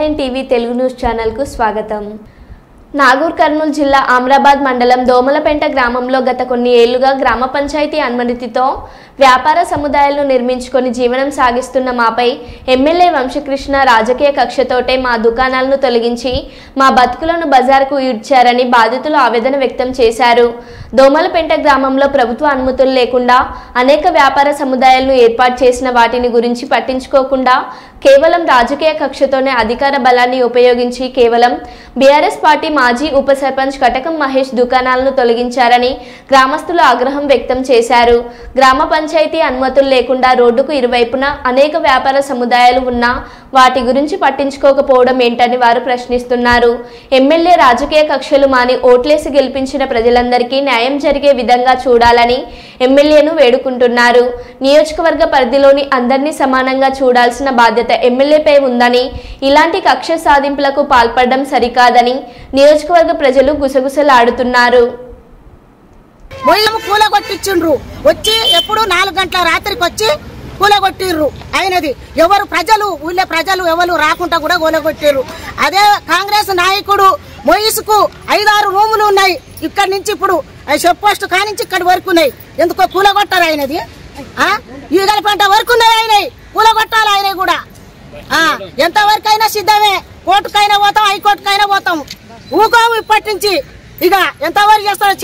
T9 TV Telugu news channel కు స్వాగతం. నాగూర్ కర్నూలు జిల్లా ఆమ్రాబాద్ మండలం దోమలపెంట గ్రామంలో గత కొన్ని ఏళ్లుగా గ్రామ పంచాయతీ అనుమతితో వ్యాపార సముదాయాలను నిర్మించుకొని జీవనం సాగిస్తున్న మాపై ఎమ్మెల్యే వంశకృష్ణ రాజకీయ కక్షతోటే మా దుకాణాలను తొలగించి మా బతుకులను బజారుకు ఈడ్చారని బాధితులు ఆవేదన వ్యక్తం చేశారు. దోమలపెంట గ్రామంలో ప్రభుత్వ అనుమతులు లేకుండా అనేక వ్యాపార సముదాయాలను ఏర్పాటు చేసిన వాటిని గురించి పట్టించుకోకుండా కేవలం రాజకీయ కక్షతోనే అధికార బలాన్ని ఉపయోగించి కేవలం బీఆర్ఎస్ పార్టీ మాజీ ఉప సర్పంచ్ కటకం మహేష్ దుకాణాలను తొలగించారని గ్రామస్తులు ఆగ్రహం వ్యక్తం చేశారు. గ్రామ పంచాయతీ అనుమతులు లేకుండా రోడ్డుకు ఇరువైపున అనేక వ్యాపార సముదాయాలు ఉన్నా వాటి గురించి పట్టించుకోకపోవడం ఏంటని వారు ప్రశ్నిస్తున్నారు. ఎమ్మెల్యే రాజకీయ కక్షలు మాని ఓట్లేసి గెలిపించిన ప్రజలందరికీ న్యాయం జరిగే విధంగా చూడాలని ఎమ్మెల్యేను వేడుకుంటున్నారు. నియోజకవర్గ పరిధిలోని అందరినీ సమానంగా చూడాల్సిన బాధ్యత ఎమ్మెల్యేపై ఉందని, ఇలాంటి కక్ష సాధింపులకు పాల్పడడం సరికాదని నియోజకవర్గ ప్రజలు గుసగుసలాడుతున్నారు. కూలగొట్టించుండ్రు వచ్చి ఎప్పుడు 4 గంటల రాత్రికి వచ్చి కూలగొట్టిర్రు. అయినది ఎవరు ప్రజలు ఊళ్ళో ప్రజలు ఎవరు రాకుండా కూడా కూలగొట్టిర్రు. అదే కాంగ్రెస్ నాయకుడు మొయిసుకు 5-6 రూములు ఉన్నాయి. ఇక్కడి నుంచి ఇప్పుడు చెప్ పోస్ట్ కానించి ఇక్కడి వరకు ఉన్నాయి. ఎందుకో కూలగొట్టారు అయినది. ఈగల పంట వరకు ఉన్నాయి అయినాయి, కూలగొట్టాలి అయినాయి కూడా. ఎంతవరకైనా సిద్ధమే, కోర్టుకైనా పోతాం, హైకోర్టుకైనా పోతాం. ఊకోము ఇప్పటి నుంచి. ఇక ఎంతవరకు చేస్తారో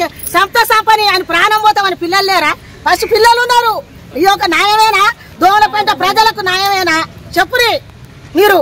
సంపని ఆయన ప్రాణం పోతామని పిల్లలు లేరా? ఫస్ట్ పిల్లలు ఉన్నారు. ఈ యొక్క న్యాయమేనా? దోమలపెంట ప్రజలకు న్యాయమేనా? చెప్పురి మీరు.